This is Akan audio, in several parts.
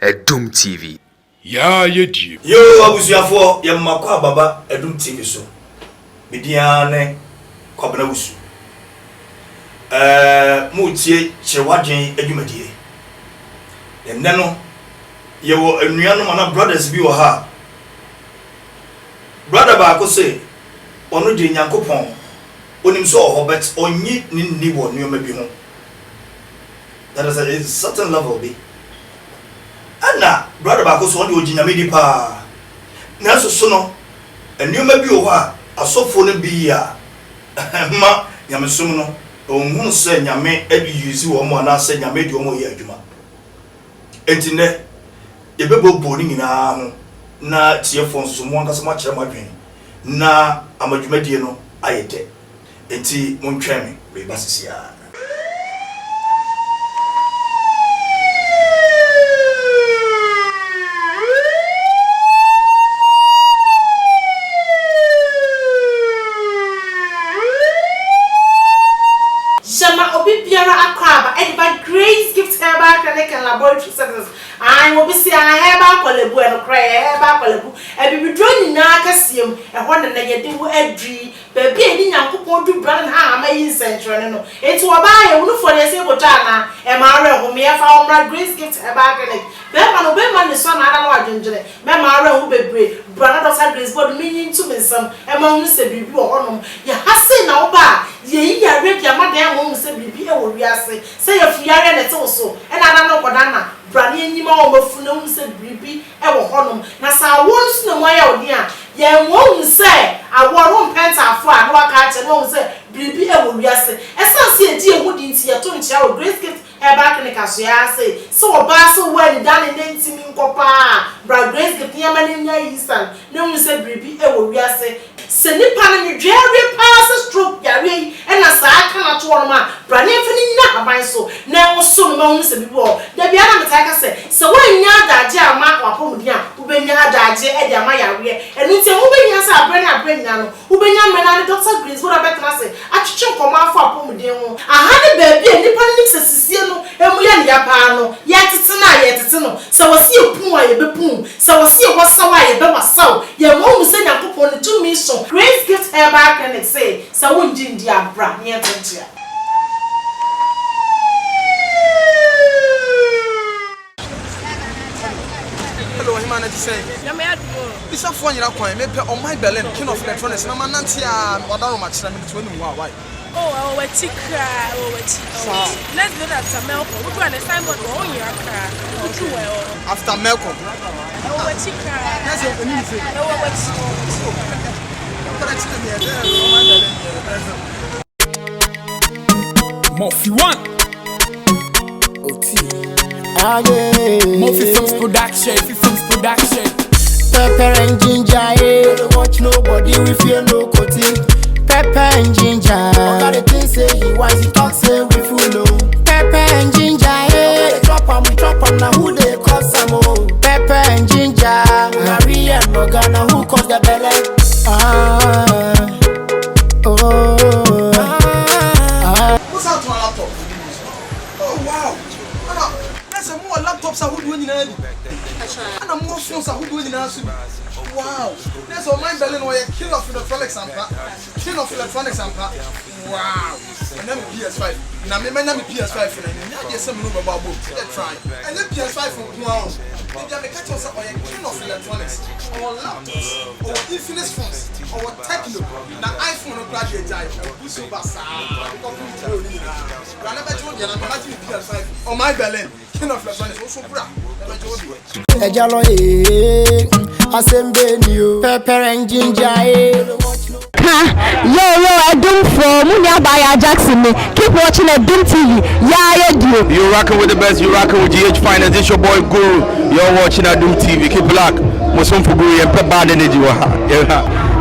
Doom TV. Yeah, you do. Yo, abusuafo ya makwa baba Doom TV so. Bidiane kwabena wusu. Mu tie chewadwen adwumadie. Enne no ye wo enuanom ana brothers bi wo ha. Brother ba ko se onu de Nyankopon onim so hobet onyi ni wo nuoma bi ho. That is a certain level be. Anna brother ba ko so onde oginyame di pa. Na so no enuoma bi wo ha asofo no bi ya. Ma nyamesom no ohun se nyame adi use wo mo na se nyame di wo mo ye adwuma. Entine yebebo ni nyina ho na tiefo nso mo anka se mo akere madwen na amadwumadie no ayete. Enti mo ntweme we basisia. Grace gift herbal clinic and laboratory services. I will be seeing a herbal colebu and cray herbal colebu. And be drawing in Nakasium and one and they do a tree. Baby, any young couple do brand ham, in central. It's what I will for the same Botana and Mara whom we have found my Grace gift herbal clinic. Beman Beman the son, I don't know, Mamma who be brave, brother of Grace, but meaning to me some among the baby or on them. You have seen our bar. Ye are ready, your mother won't say, be able to say if you are in it also, and I don't know what Anna, Brandy and Yama of Funum said, Bibi, ever honum. Nasa once no my idea. Ye won't say, I want pants are far, no catch and won't say, Bibi, ever yes. As I see a dear wood into your tone, shall grace gift a back in the cashier say, so a basso well done in dancing papa, Brad Grace gift Yaman in your eastern, no one said, Bibi, ever yes. Send it pan and Jerry passes stroke, Yari, and as I cannot one man, Brandy not my so. Now, soon moments before, the Biana Mataka said, so when you are that Jama or Pomudia, who been your dad, Edia Maya, and it's a woman yes, I bring now, who been young men and Dr. Greens, what I better say, I chunk on my for Pomudio. I had a baby and Nippon Siciliano, and we are Yapano, yet it's no, so I see a poom, I be poom, so I see what's so I ever saw. Your mom said I put on the 2 mission. Grace gift her back and say, so won't you dear brat near Tentia. Hello, humanity say. This is one year coin, maybe on my Berlin, king of electronics, no man, Nantia, what are much time to why? Oh, our tika, let's do that to Malcolm. We're going to sign what all your car. After Malcolm. Our tika, that's what we say. Murphy one. Murphy Films Production. Pepper and ginger, don't watch nobody, we feel no coating. Pepper and ginger, got the thing say he wants to talk, say we full low. Pepper and ginger, we drop on now who they call some more. Pepper and ginger, Maria and Morgana, who calls the belly? What's out to my laptop? Oh wow! There's a more laptops I would win in any. And I'm more phones I would win in answer. Wow! There's a mind Berlin where you kill off electronics and wow! And then PS5. Now, me PS5 and then there's some room about book. Let's try. And then PS5 from wow. Maybe I catch us up on a king of electronics, or laptops, or infinite phones, or techno. Now iPhone or graduate type, or so basa. I never told you, I'm imagine PS5. Or my Berlin, king of electronics, also bra. Never told you. Ejalo Assemble pepper and ginger. Yo, Doom for Munya by Jackson. Keep watching a Doom TV. Yeah, You're rocking with the best, you're rocking with GH Finance. This your boy Guru. You're watching a Doom TV. Keep black. Muslim for Guru and Pepper Energy.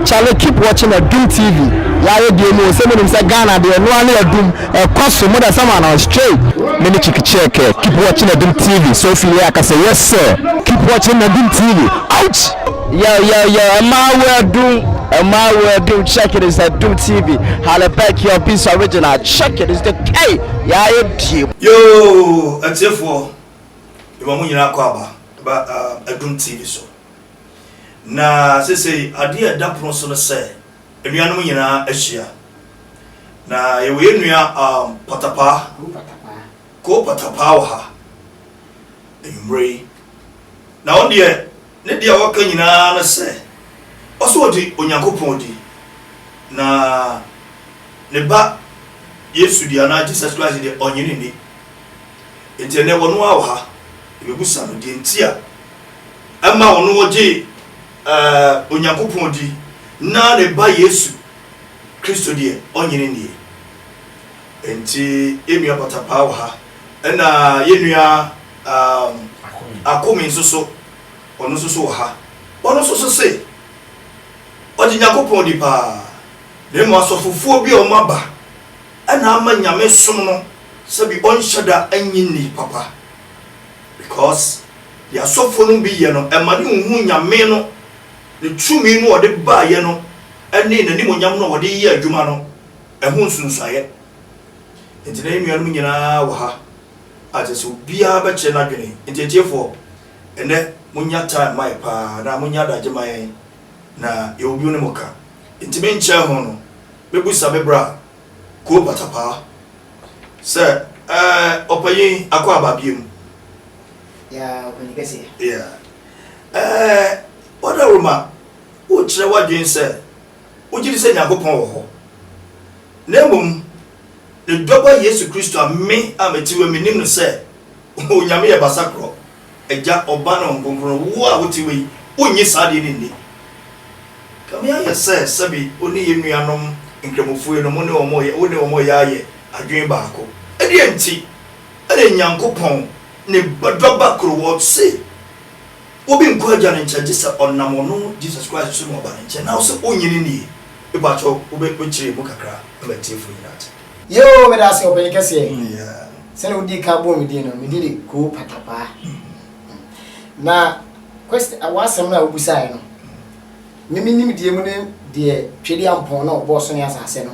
Charlie, keep watching a Doom TV. Yeah, no, some of them say Ghana, they are no a Doom, a cost more than someone on straight. Many chicken check. Keep watching a Doom TV. So if you like, I say yes, sir. Keep watching a Doom TV. Ouch! Yo, my word, do check it. It's a Doom TV. Halleback your piece original. Check it. It's the K. Yeah, yo, a tier for you. ɛba Adum TV so na sese ade da pono so no sɛ enuanom nyinaa ahyia na yewe enua patapa ko patapa wa ha emre na on de ne dia waka nyinaa na sɛ ɔso odi onyankopɔn di na ne ba Yesu dia na Jesus Christ de onyini ni enti ne wono a wa ha ebebusa no de ntia ama wono woje onyankopɔn di na ne ba Yesu Kristo die onyini ni enti enua patapa wa ha na yenua akomi soso ono soso wa ha ono soso se odi nyakopɔn di pa ne mo asofofuo bi o maba ana ama nyame som no sabi onhyada anyini papa because the asofo no bi ye no emane hu nyame no ne tumi no ode ba ye no ene nani mo nyam no ode ye adwuma no ehu nsunsuaye enti na emianu nyina wa ha atese obia ba che na dwene enti tiefo ene munya time mai pa na munya daje mai na ye obi ne moka enti me nche ho no bebusa bebra ko patapa se opayin akwa ababiem ya openikese oda roma o kire wadwen se o giri se nyakopon wo ho na mum ne doba Yesu Kristo ame ametiwe minim no se o nyame ye basakro eja oba na mbombro wo a wotiwe onyi saade ni ni kamia ye se sabi oni ye nuanom nkremofuo no mo ne omo ye one omo ya ye adwen baako edi enti ene nyankopon ne doba kro wo se obi nko agya ne nkyɛ gisa ɔnam no Jesus Christ so mo ba ne nkyɛ na wo se onyini ni e ba cho obe kire mu kakra ba tie fu nyinat yo me da se openikese sene odi ka bo me di no me di ko patapa na question awasem na obusai no mimi nim die mu ne de twedi ampon na obo so ne asase no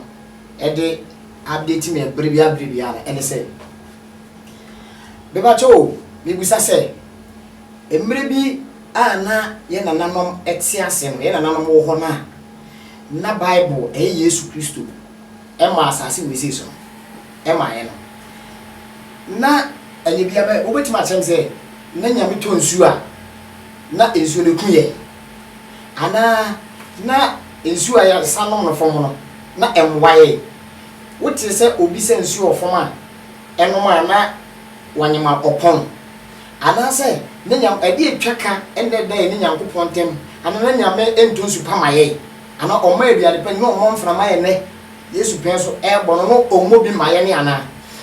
e de update me bribia na ene se beba cho me busa se emre bi ana ye nananom etiase no ye nananom wo ho na Bible Yesu Kristo e ma asase we se so e ma ye no na anye bia ba obetima chem se na nyame to nsu a na ensu ne kuye ana na ensu a ya sanom no fom no na emwaye wote se obi se nsu ofom a enoma na wanyema opon ana se ne nyam ade atwaka ende da ne nyankopon tem ana na nyame ento nsu pamaye ana oma aduade pa nyoma oma mframa ye ne Yesu pen so e bono no omo bi maye ne ana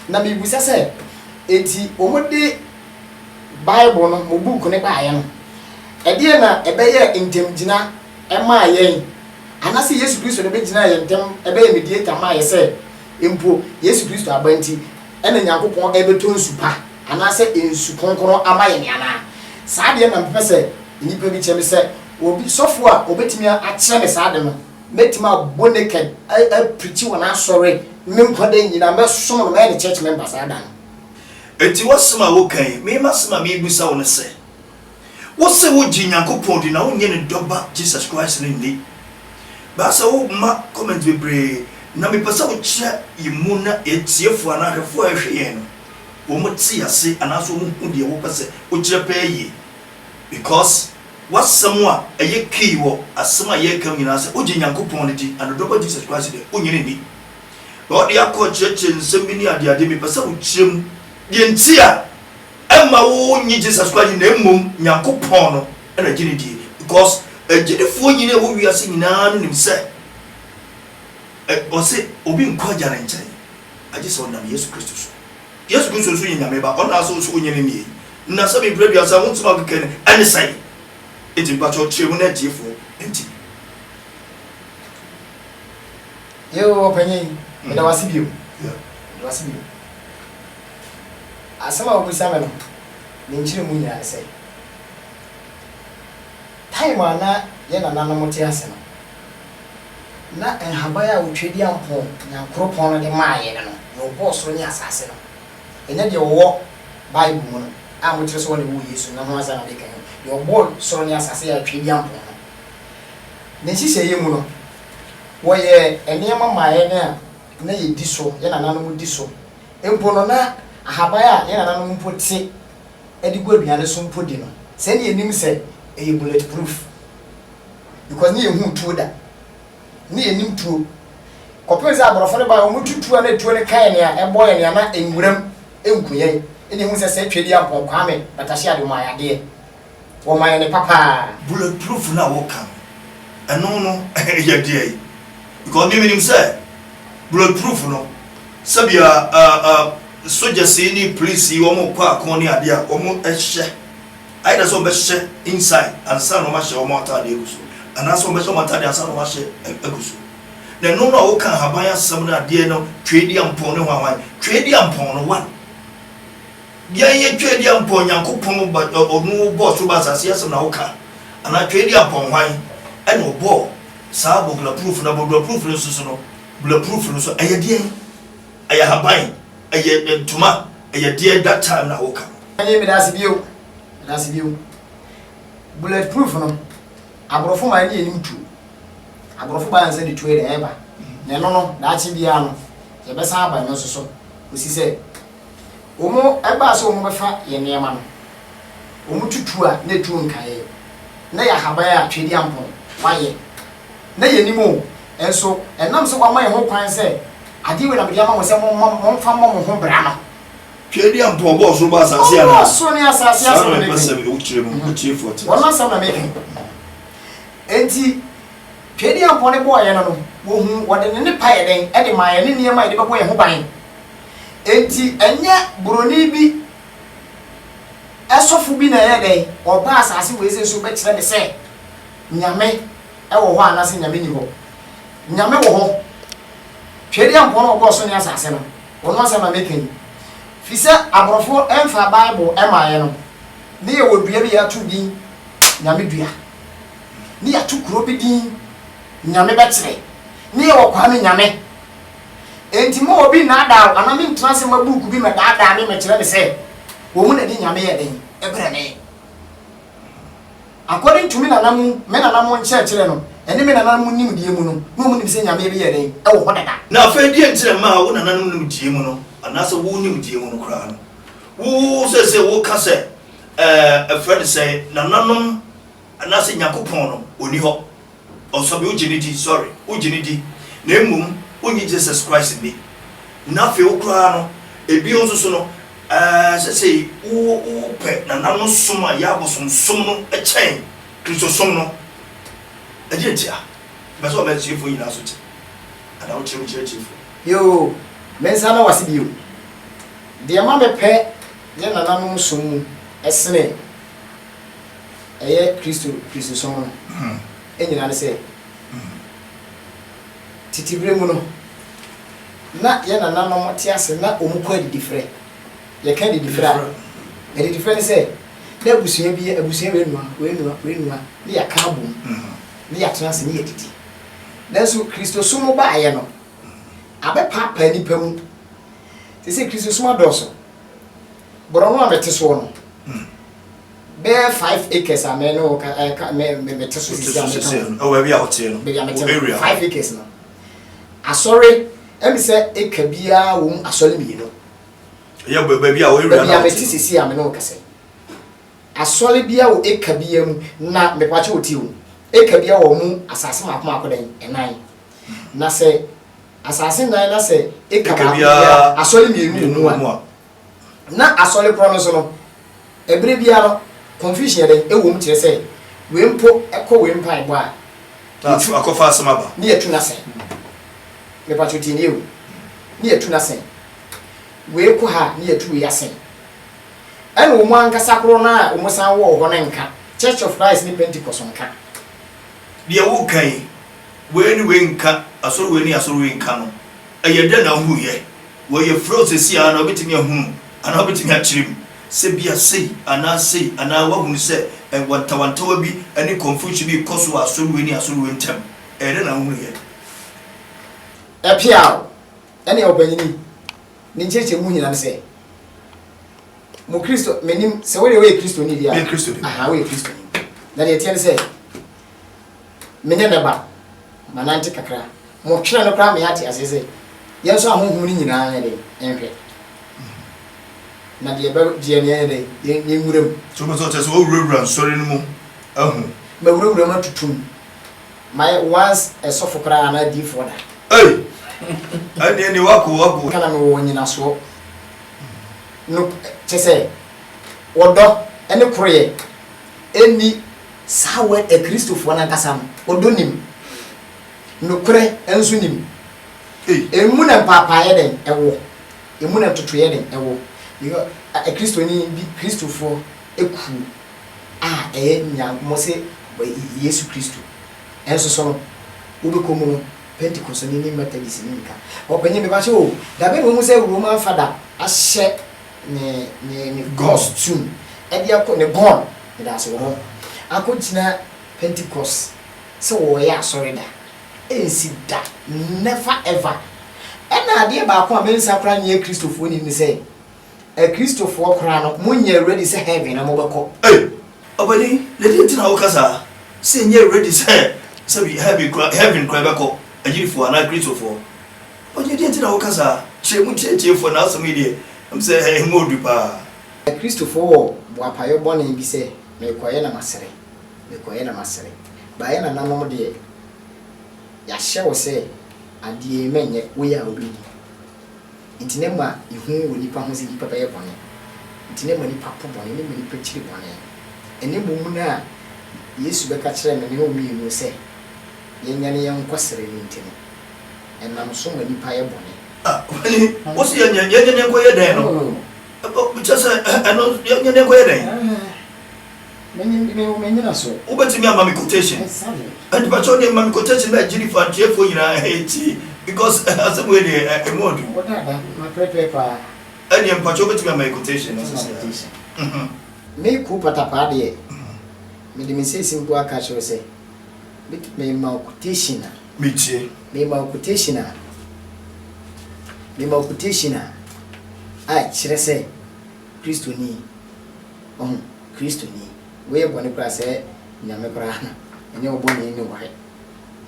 na me busa se eti omode Bible no mo book ne ba ye no ede na ebeye ntemgina e ma ye ana se Yesu Kristo ne be gina ye ntem ebeye mediator ma ye se empo Yesu Kristo abanti ene nyankopon e beto nsu pa ana se ensu konkono ama ye ne ana saade na mpese nipa bi cheme se obi sofo a obetimi a kire me saade no metima boneked a preach wona sorry memkwade nyina me som no me church member saade no enti wasema wo kan me masema me busa wo ne se wo se wo gi nyankopon di na wo nye ne doba Jesus Christ ne ndi ba sa wo ma comment bebre na me pesa wo kire imu na etiefo ana hwefo ahwe ye no wo mo ti ase ana so mo hu de wo pese wo kire pa yi because wasem a eye key wo asem a ye kam nyina se wo gi nyankopon di and doba Jesus Christ de wo nyine ni ba de akọ church nsem bi ni ade me pesa wo kirem yentia emma wo nyi Jesus Christ na emom nyankopon no na gine die because agidefo nyine wo wiase nyina no nim se o se obi nko agya na nkyɛn agye se onam Yesu Kristo so Yesu Kristo so nyame ba ona so so nyine ni na se be brabia sa won tuma keke ne ane sai enti ba cho chemu na tiefo enti yo opanyin me da wasibio wasibio asama obusa me no ne nkyire mu nyina sai time ana ye na nanom te ase no na enhabaya otwedi ampo nyankropon no de maaye no no boss ro nya asase no enya de wo Bible mu no a mo tire so woni wo Yesu na ho asa na de kan yo ball so ne asase ya twa dia mpon ne hihye ye mu no wo ye enema maaye na ye di so ye na nanom di so empo no na ahabaya ye na nanom mpo te edigu aduane so mpo di no se ne enim se e bulletproof because ne hu tuo da ne enim tuo kopeza aborofo ba o mututu na tuo ne kan ne a eboye ne na enwuram enkuye ene hu se twedi ampon kwame batahye ade ma yade wo man ne papa bulletproof na wo kan eno no ya die because me minim say bulletproof no sabia soldier say ni police wo mo kwa kon ni ade a wo mo ehye aida so be hye inside and san no ma hye wo mo atade eguso ana so be hye mo atade asan no ma hye eguso na no no wo kan haban asam na ade no twedi ampon ne hwan twedi ampon no one ye twedi ampon yankopon ba onu bo so ba asase asam na wo kan ana twedi ampon hwan ene obo sa bulletproof na bulletproof no so no bulletproof no so ayede aya haban aye ntuma ayede that time na wo kan anye me das bio bulletproof no abrofo ma ni enim tu abrofo ba anse de tuere eba na no na achi bia no ye be sa aba no so osi se omo eba so omo befa ye niema no omo tutu a na tu nkae na ya habaya twedi ampon waye na ye nimo enso enam so kwama ye ho kwan se ade we na be ama mo se mo fa mo ho bra no twedi ampon bo so ba asase ana o so ni asase aso na pese o kire mo o kire forte wona sam na make enti twedi ampon ne bo ye no wo hu wode ne pa ye den e de ma ye ne niema ye de bo ye ho ban enti enye broni bi esofu bi na ye den oba asase we se so be kire de se nyame e wo ho anase nyame ni ho nyame wo ho twedi ampon no bo so ni asase no wona sam na make fisa abrofo emfa bible emaye no ne ye wodua bi ya tu din nyame dua ne ya tu kuro bi din nyame betre ne ye wokwame nyame enti mo obi na da anami ntrase mabuku bi me da me kire ne se wo mu na di nyame ye den ebre ne according to me na namu me na namu nche no ene me na namu nim die mu no no mu nim se nyame bi ye den e wo hodada na fa die ntire ma wo na namu nim die mu no anase wo nim die mu no kra no wo se wo ka se a friend say na nanom anase yakopon no oni ho also be ujinidi sorry ujinidi na emum onyi Jesus Christ bi na fe wo kra no ebi onso so no say wo pe na nanom som a ya bosom som no e chen Kristo som no ajentia ba so ba chifo yina so ti ada wo chifo yo mensa na wasibio de ma be pe ye na nanom som mu esene eye Kristo som no enyina ne se titibre mu no na ye na nanom ti ase na omukwa di different ye kan di different e di different se na busua we nua ne ya ka bom ne ya trans ne ye titi nanso Kristo som ba aye no abe papa ni pam se Kristo som adoso boro no abete so no be 5 acres ameno me teso sisi o we bia hotel no be area 5 acres no asori emi se eka bia wo asori mi no ya be bia o area na be sisi ameno kase asori bia wo eka bia mu na me kwache oti wo eka bia wo mu asase ma akoma akodan enan na se asase nan na se eka bia asori mi enu a na asori pro no so no ebre bia no confusion den e wo mu kire se we mpo ekọ we mpa ibo a tu akofa asama ba ni etu na se me pa choti ni ewu ni etu na se we ko ha ni etu ya se ene wo mu ankasa kro na wo mu san wo ho na nka Church of Christ ni Pentecost nka de wo kan we ni we nka asoro we ni asoro we nka no ayede na hu ye we ye froze si ana obetimi ahunu ana obetimi achirim se bia sei ana wa hunu se wantawantawa bi ani confusion bi koso asoro we ni asoro we ntam ere na hu ye epiao ene obanyini ni ncheche mu nyina se mo Kristo menim se we Kristo ni dia Me Kristo ni. aha we Kristo ni na de tie se menye ne ba manante kakra mo twena no kra me ate asese yenso ahohum ni nyina anya de enhwe na de ba de ne de ye nwuram So mo so tese o wura sorry no mu ahu ma wura ma tutum my once a sofo kra na di for da hey ani wako kana no wo nyina so no tese wodo ene kroye eni sawe e Christopher na kasa wodo nim no kre enso nim emu na papa ye den ewo emu na toto ye den ewo yo e Christoni bi Christopher eku nya mo se Yesu Kristo enso so wo be komo no Pentecost ni Methodist ni nka openye me ba che o da be mo se Roman father ahye ne costume e dia ko ne born e da so ho akotina Pentecost se wo ya sorry da ensi da never ever ena ade ba ko amensa kra nye Christopher ni se e Christopher kra no munye ready se heaven na mo beko obani le di tina wo kasa se nye ready se we heaven kra beko ajirifo na Christopher onye di tina wo kasa chemu chefo na so me die am se modu pa Christopher wo apayo bone bi se me koye na masere ba ye na nanom de ya hye se ade menye wo ya obi intine ma ihu wo nipa ho se nipa ba ye bone intine ma nipa po bone ne ma nipa chiri bone ene mu na Yesu be ka kire me ne o mi no se ye nyane ye nkosere ni ntino enam so ma nipa ye bone wo se ye nyane ko ye den no just ano nyane ko ye den menye na so ubetimi ama quotation and but only mami quotation na jirifa chefo nyina eti because as we dey emodu what that my paper and you but ubetimi ama quotation me ku patapa de me de me say simple aka show say me ma quotation me ma quotation a kire say Kristo ni Kristo ni we bone kra se nyame kra na enye oboni ni wo he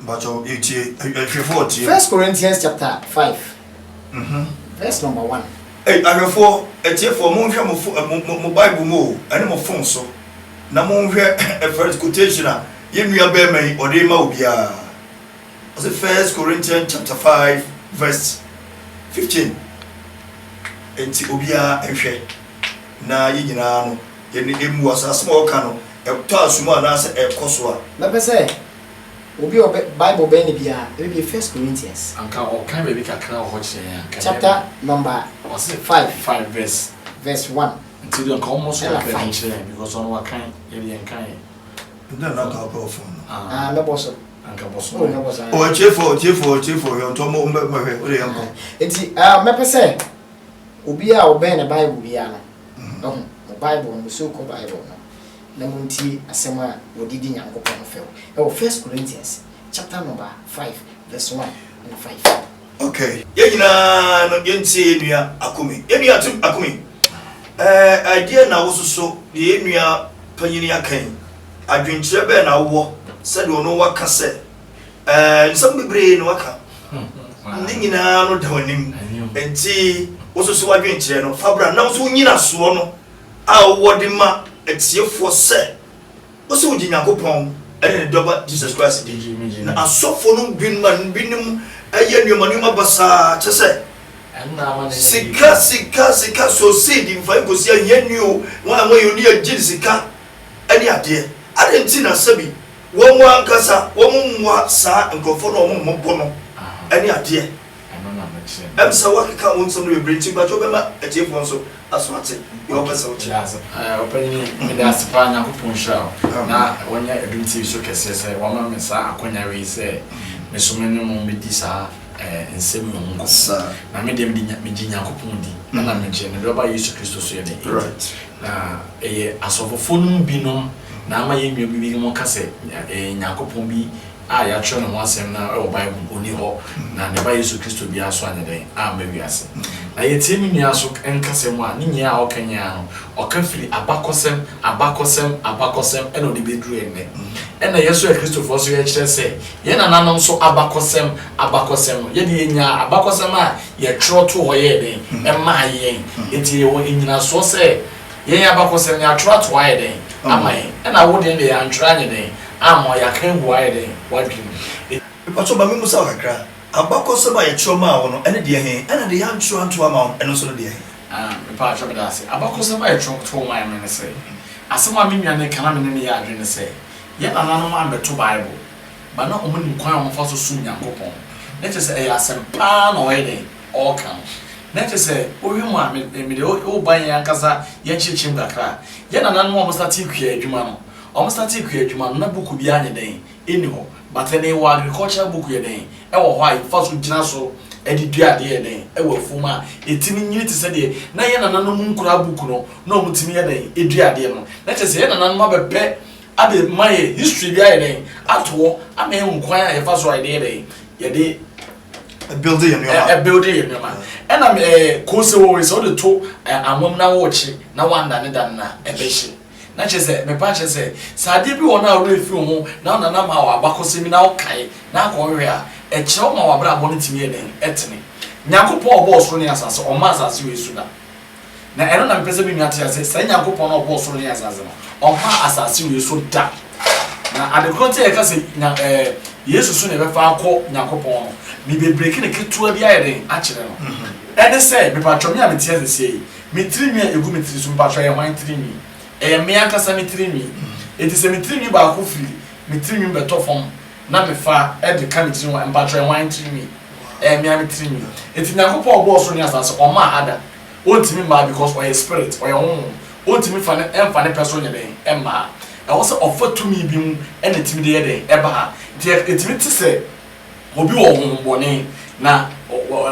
bacho etie ahwefo tie 1 Corinthians chapter 5 verse number 1 ahwefo etie fo mo nhwe mo Bible mo ene mo phone so na mo nhwe first quotation a yenua ba mai ode ma obia as 1 Corinthians chapter 5 verse 15 enti obia ehwe na yinyina no yeni emu asase mo ka no to asuma na se ekoso a na pese obi o Bible be ni bia e be 1 Corinthians anka o kan be bi kakra o hoche ya chapter number 5 verse 1 until you come almost like because on what kind alien kind then na ka po phone me boso anka boso o chefo yo to mo mbehwe o de yanko enti me pese obi a o be na Bible bia no Bible no so ko Bible no na munti asema wodidi nyankopon fe o 1 Corinthians chapter number 5 verse 1 and 5 okay yenyina no yenti enua akumi enua tum akumi idea na wososo de enua panyini akan adwenkyere be na wo se de ono waka se nsam bebre no waka nyina no da wanim enti wososo adwenkyere no fabra na wo nyina so no a wodi ma etiefo se wo se wogi Nyankopɔn ene ne doba Jesus Christ na asofo no binim aye nuoma basa chese sika so seed in fa gosi ayenuo wa mo yoni agiri sika ene ade enti na sabi wo mo ankasa wo mo sa nkofo no mo mbo no ene ade emsa wakika wonsam no brinti ba to be ma etiefo nso aswate yo pesa uchi openi me da spa na kuponsha na wonya Edum TV so kese se wama me sa akonya we se me so me no me di sa ensem no ngo na me dem di me ginya kopon di na me je ne do ba Yesu Kristo so ye de right na asofofo no binom na ama ye nwa bibi mo kase nyakopon bi ya tro no wasem na e Bible oni ho na ne ba Yesu Kristo bi aso anya den a ma wiase na yetimi ni aso enkasem a ni nya a okanya no okafiri abakosem eno de bedru enne ena Yesu Kristo fo so ye kire se ye na nanom so abakosem ye de nya abakosem a ye tro to ho ye den emma ye enti ye wo nyina so se ye abakosem ya tro to ho ye den amaye ena wo de ya ntra anya den ama ya kan bo aye den wadwim Pacho ba mi musa kakra abakosem ba ye tro ma wo no ene de he ena de ya ntro anto ama eno so no de he me pacho be dase abakosem ba ye tro to ma ye me se asema mi nwane kana me ne ya adwene se ye na nanu ma beto Bible ba na omuni kwan mo fa so sum Nyankopon na che se e asem pa na o yede o kan na che se o wi mu a me de o ban ya kasa ye chichim kakra ye na nanu mo start ikua adwuma no o start ikua adwuma no na buku bi anye den eni ho but ne wa agriculture buku ye den e wo ho ai fa so gina so edi dua de ye den e wo fuma etimi nyini te se de na ye na nanu mu nkura buku no na o mutimi ye den edua de no na che se ye na nanu ma bebe ade my history bi aye ato ame nkwan ya fa so ide dey ye dey building you ma and am ko se wo so de to amom na wo chi na wanda ne dan na ebeshi na chese me pa chese sade bi wona ro efi ho na na ma wa abakosemi na okai na ko hwe a e che o ma wa bra bo ne timi den etene Nyankopon obo so ne asase o ma asase we su da na eno na mpese bi nyate ase sa Nyankopon obo so ne asase no o ma asase we so da na adekonte e ka se Yesu so ne be fa akọ Nyankopon mi be break ne ketua bi ayede a kire no ene se me pa twomi a me tie se me tirimi a egu me tiri so mpa twa ye hwan tirimi e me akasa me tirimi eti se me tirimi ba akọ firi me tirimi be to fom na me fa e de ka me tirimi mpa twa ye hwan tirimi me a me tirimi eti Nyankopon obo so ne asase o ma ada o ntimi ma because o spirit o ye hon o ntimi fa ne emfa ne person ye den emma e wo se offa tumi bi mu ene timi de ye den eba ha ti etimi ti se obi wo honbone na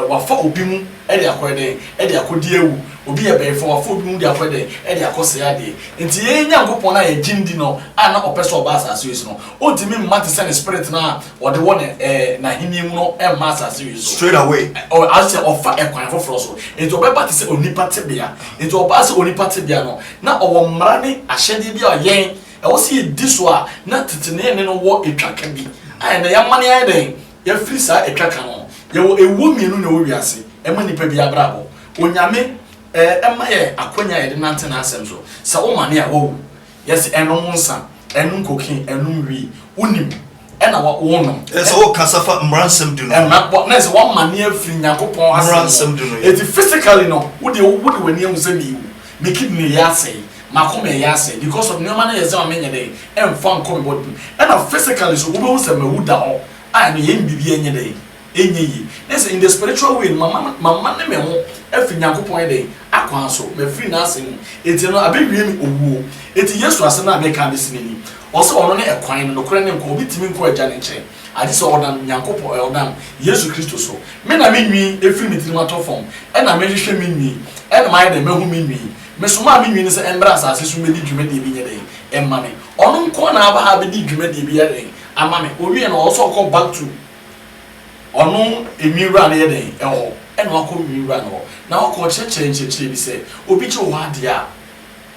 wafa obi mu e de akode e de akodi ewu obi ye be fo wafa obi mu de akode e de akose ade nti ye Nyankopon na ye jindi no ana opeso oba asase yi no o ntimi mate se ne spirit na o de wo ne na hini mu no e ma asase yi straight away o ase offa e kwan foforo so nti obeba te se onipa tebea nti oba se onipa tebea no na owo mra ne ahyede bi a yen e wo se di so a na tetene ne no wo etwaka bi ai na ya mane ai den ya free sa etwaka no ye wo ewu mienu na wo wiase e ma nipa bi abrabo onyame ema ye akonya ye de nante na asem so sa wo mane a wo yes eno monsa enu nkokin enu wi unim ena wo no so wo kasafa mransem du no na se wo mane afiri Nyankopon asem mransem du no it physically no wo de wani am se mi me kidney ya say makome ya say because of no man yes am menye dey emfa nkom body ena physically so wo be se mawuda ho I mean, bibi enye dey enye yi nes in the spiritual way mama ne me ho afi Nyankopon dey akwan so me free na asem enti no abewie mi owuo enti Yesu ase na make am sinini also ono ne ekwan no kore ne nko obi timi nko agya ne nche ade so odam Nyankopon odam Yesu Kristo so me na me nwi efiri me tiri mato fom e na me hwehwe me nwi e na mai de mehu me nwi me so ma me nwi ne se embra asase so me di dwuma de bi nye dey emma me ono nko na aba ha be di dwuma de bi ye dey amame owie na also come back to ono emiwura na ye den eho e na akọ emiwura no na akọ cheche bi se obi che ho ade a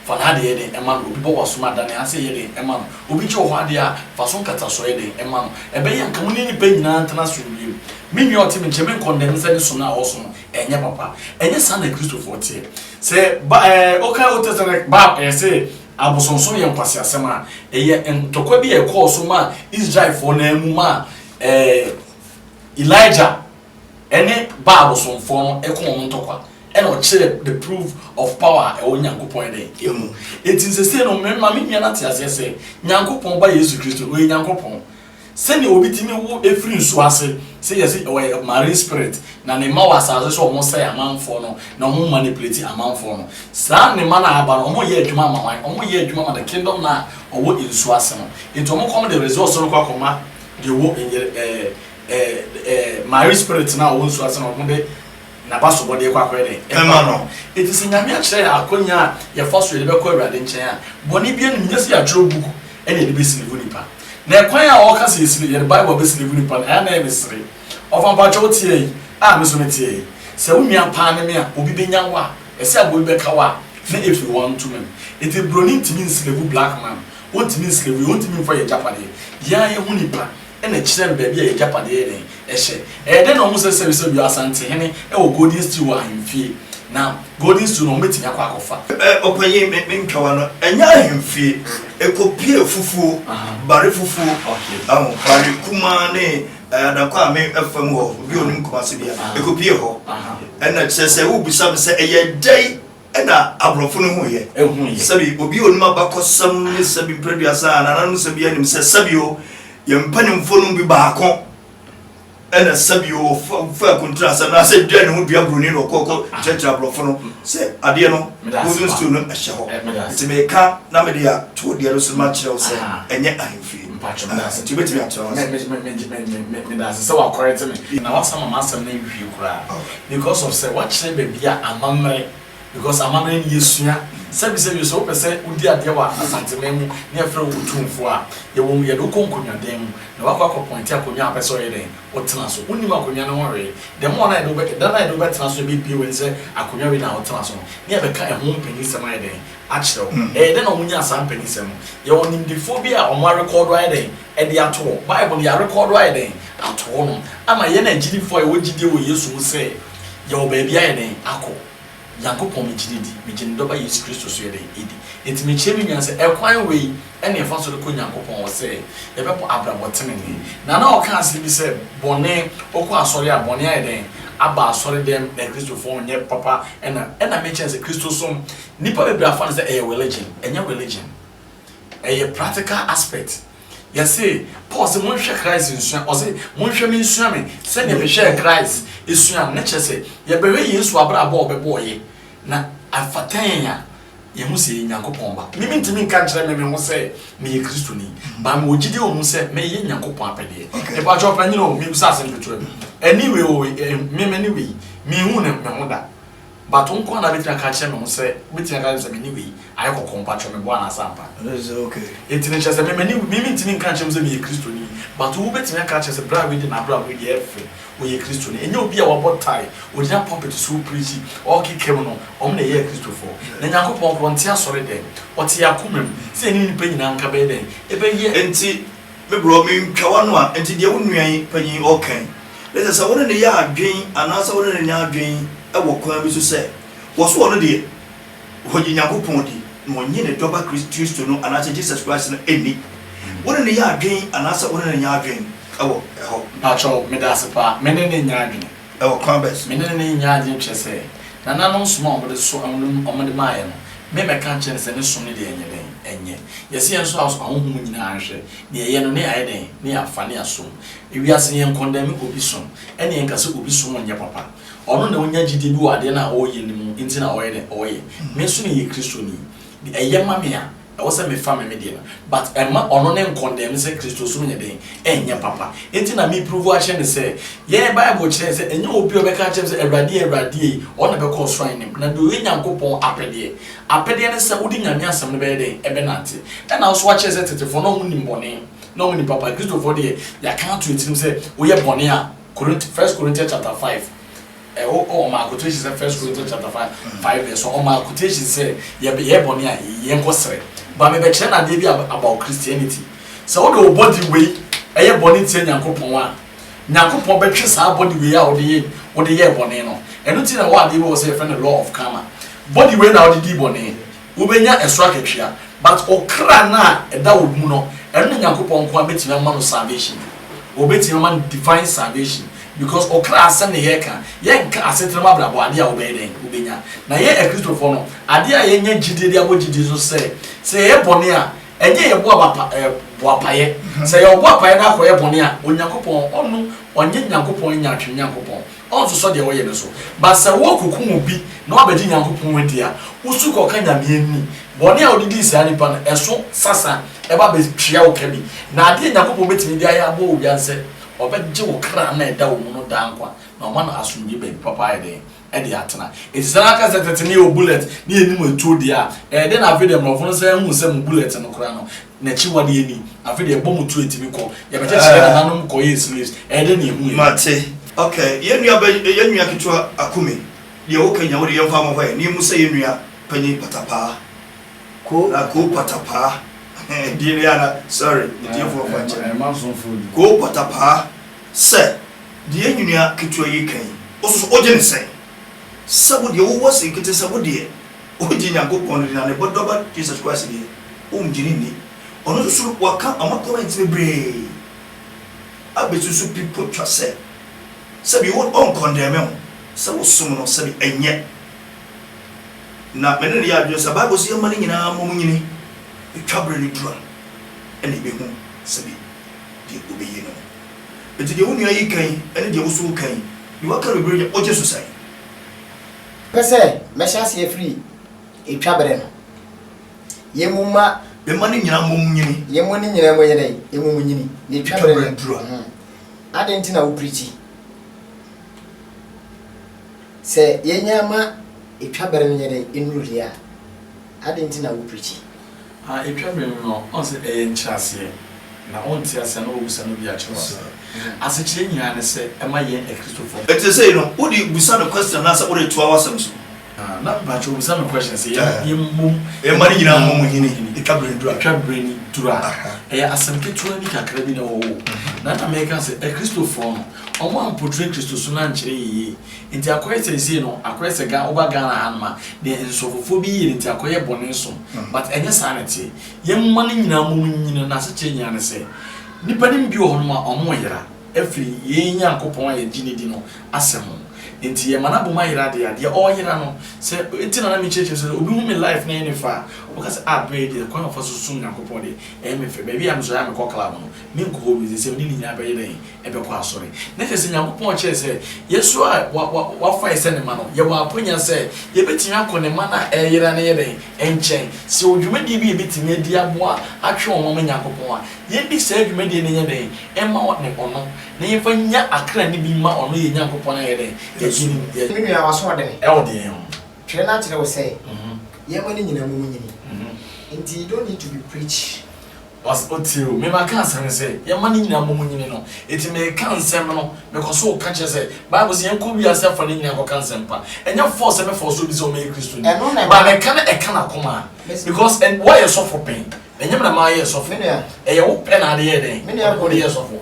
fa na ade ye den ema no obi bo wasoma da na ase ye den ema no obi che ho ade a fa so nkata so ye den ema no ebe ye nka muni ni pa nyina ntana so bi mi nwi oti mi cheme condemn se ni so na oso no enye papa enye sa na Kristo for tie se ba oka otesere ba se abosonso ye nkwase asema eye ntokwa bi e call so ma Israel for na emu ma Elijah ene ba abosonfo no e kon ntokwa ene o kire the proof of power e o Nyankopon dey emu etinse no mema me nua na te ase se Nyankopon ba Yesu Kristo o Nyankopon se ni obi timi wo efiri nsu ase se yesi o marine spirit na ne ma wasase so mo say amanfo no na mo manipulate amanfo no sa ne ma na aba no mo ye adwuma amawan mo ye adwuma ma the kingdom na owo nsu ase no ento mo come the results no kwakoma de wo marine spirit na owo nsu ase no mo de na baso body kwakwa de ema no it is nyame a kire akonya ye faso de be kwa urade nchen a boni bia no nyesi a tro buku ene de be sinivu nipa na kwan a o ka se esiri ye Bible be siri bu nipa na na e mesiri ofa mpacho tie a me so metie se unua pa ne me a obi benya wa ese abo be ka wa na if you want to me it is broni ntimi nslevu black man ontimi nslevu ontimi for ye Japan ya ye hu nipa na kire be bia ye Japan ye ehye den no mo se bi asante hene e wo golden steel wa hemfie na golden steel no metimi akwa akofa opanyi me ntwa no enya hemfie ekopie fufu bare fufu bare kuma ne na kwa me fm ho bi onim kuma se bia ekopie ho na chese wo bisam se eye dai na abrofo no ho ye sabi obi onim abakosam ne sabi preduasa na nanu sabi anim se sabi o ye mpanimfo no bi baako ena sabi o fa kontrasa na se dua ne ho dua broni no kokko cheche abrofo no se ade no golden stone no ehye ho ti me ka na me dia to dia lo so ma kire o se enye ahemfi mpacho me ti betimi atwa me da se wa correct me na wasa mama asem na hwie kura because of say what kire be bia amamre because amamre ni yesua sabi so pese udi ade wa asantememu ne afre wutumfo a ye wo ye do konkonya dem na wakwa point akonya pese o ye den o tena so unim akonya no wore dem mo na do be da na do be tena so bi we say akonya we na o tena so ne be ka ehun penisem aye den a kire den no munya san penisem ye wonim difobia o mo record aye den e de ato Bible ya record aye den ato no ama ye na gidi fo e wo gidi wo Yesu say ye o ba bia aye den akọ Yankopon mejidi mejini doba Yesu Kristo so yede edi enti mechemi nyanse ekwan we ene fa so ko Yankopon wo se ye bepo abrabotene ni na na o kan se bi se bone okọ asori a bone ayeden aba asori dem na Kristo fo nye papa ena mechense Kristo so nipa be bra fa se religion religion practical aspect. You see, Paul said, "Mon cher Christ is son." Or say, "Mon cher me son me." Say, "Ne cher Christ is son." Nature say, "Ye be we Yesu abra bo be boy." Na afatanya, ye mu say Nyankopon ba. Me ntimi kan kire me ho say me ye Kristo ni. Ba me ogide o mu say me ye Nyankopon apede. E ba jo panyi no me bisa asem petro. Anyway o me anyway, me hu ne me ho da. But on ko na betia ka kire me ho say betia ka say me anyway. I ko compatro me bo na sampa. That's okay. Etini chese me ntimi kan kire me ye Kristo ni. But who betia ka kire say bra we dey na bra we dey efe. We ye Kristo ni. Enye obi a wabot tie, onya pulpit so preach, o kikem no, o me ye Kristo for. Na Nyankopon ko ntia sori den. O ti akomem. Se ni nipa nyina nka be den. E be ye enti me bro me ntwa no a enti de wonuan panyin o kan. Let's say wona ne ya adwen anasa wona ne nya adwen e wo kwan bi so se. Wo so no de ho Nyankopon di. Mo nyi ne doba Kristo no anasa Jesus Christ no eni. Wona ne ya adwen anasa wona ne nya adwen ewo eho pacho me da sepa me ne nya adwene ewo kwambes me ne nya adwene chese na nanom small but so omde maye no me kan chene se ne som ne de enye yesi enso aso ahohum nyina ahwe ne ye no ne aye den ne afa ne asom ewiase ne condemn obi som ene enka se obi som onye papa ono ne onya gidi bi wade na oye ne mu nti na oye me so ne ye Kristo ni eye mame a was me family media but emma ono ne condemn say Kristo so nye den enye papa enti na me prove a che ne say ye Bible che say enye obi obeka che say erade ona be call shrine nim na do Nyankopon apede ne say odi nyame asem ne be den ebe nante e na so a che say tetefo no hu nim bone no hu nim papa Kristo for dey ya kan to it say we ye bone a 1 Corinthians chapter 5 my quotation says 1 Corinthians chapter 5 verse so my quotation say ye bone a ye nkosere but me be chere na dey about Christianity so what the body way eye bone tie Nyankopon a Nyankopon be twe sa body way a wo dey ye bone no eno ti na wa dey we say friend the law of karma body way na wo dey bone wo benya esra ketwia but okra na eda wo mu no eno Nyankopon ko abeti na man salvation wo beti na man divine salvation because okra asem ne ye ka ye nka asetrema brabo ade a wo be den wo benya na ye e Christopher no ade a ye nya gidede abogidi so say ye bone a enye ye bo apaye say ye bo apaye na akoye bone a Onyankopon onu onye Nyankopon nya atwe Nyankopon on so de wo ye ne so but say wo kukum obi na obedi Nyankopon wedi a usu ko ka nyame ani bone a odidi sia nipa no eso sasa e ba be twia wo ka bi na ade Nyankopon betimi di aya abo obi anse obegye wo kra na eda wo mu no da nkwa na man asumdie baby papa ede e de atena it is na ka set ne o bullet ne enim etu dia de na ave de mrofo no say hu say mu bullet no kura no na chi wade eni ave de bom tu etimi ko ye be cheche na nanom ko ye slaves de ne hu mate okay ye nua kitwa akumi ye wo kanya wo de ye fa mo hoye ni mu say ye nua panyi patapa ko patapa Diana, sorry, the dear for food. Go patapa, sir. The engineer Kitwa Yake. Also, Ojen say. Somebody was in Kitty Sabody. Ojina go on the but Jesus Christ. Jini. On the soup work out, I'm not going to be I bet you should be put yourself. Sabi won't condemn. So soon or say, and yet. Not many of your Bible see money in our money. Trouble ni dura ene be hu sabi di obeyi no enti de wonu ayi kan ene de woso kan ni waka no bere oje so sai pese me chance e free e twabere no ye mumma be mani nyina mom nyini ye moni nyina mo yene ye mum nyini ni twabere dura ade nti na wo preach se ye nyama e twabere no yene enuria ade nti na wo preach etwa me no on se nchase na on ti ase na obusa no bi a chewa ase kire nyina ne se e ma ye Christopher it say no wo di busa the question na say wo de to awasam so na ba cho busa me question say ye mum e mani nyina mom nyini e twabere dura e asem ketua ni kakra bi na wo na America say Christopher no omo am portray Christo so na nchire yi nti akoye say no akoye say ga oba ga na hanma de nsofofo bi yi nti akoye bone so but enye sanity ye mma ni nyina mum nyina na se che nyina ne se nipa nim bi ho no ma omo yera afiri ye nya akopon aye gini di no asem nti ye mana boma yera de o yera no se enti na me cheche se obi hu me life na ene fa o ka se abre de kwa fa so sun akopon de e me fe baby am so ya me ko club no me ko bi se ni nya ba yera e be ko asore na se nyakopon che se yesu a wa fa ese ne ma no ye wa aponya se ye betimi akone ma na e yera na yera enchen se odwumadi bi e betimi adi aboa atwe o ma nyakopon a ye bi se adwumadi ne yera e ma wo ne ono na ye fa nya akra ni bi ma ono ye nyakopon na yera me nua waso de e o de twere na tire wo say ye mani nyina mum nyini nti you don't need to be preach was otiu me ma kan sem say ye mani nyina mum nyini no eti me kan sem no me ko so ka che say bible say en ko wi ase fa ni nyina ko kan sem pa enya force me force obi so me Christo ni ba me kan e kan akoma because and why you suffer pain enya na ma ye suffer e ye wo pen ade ye den me ko de ye suffer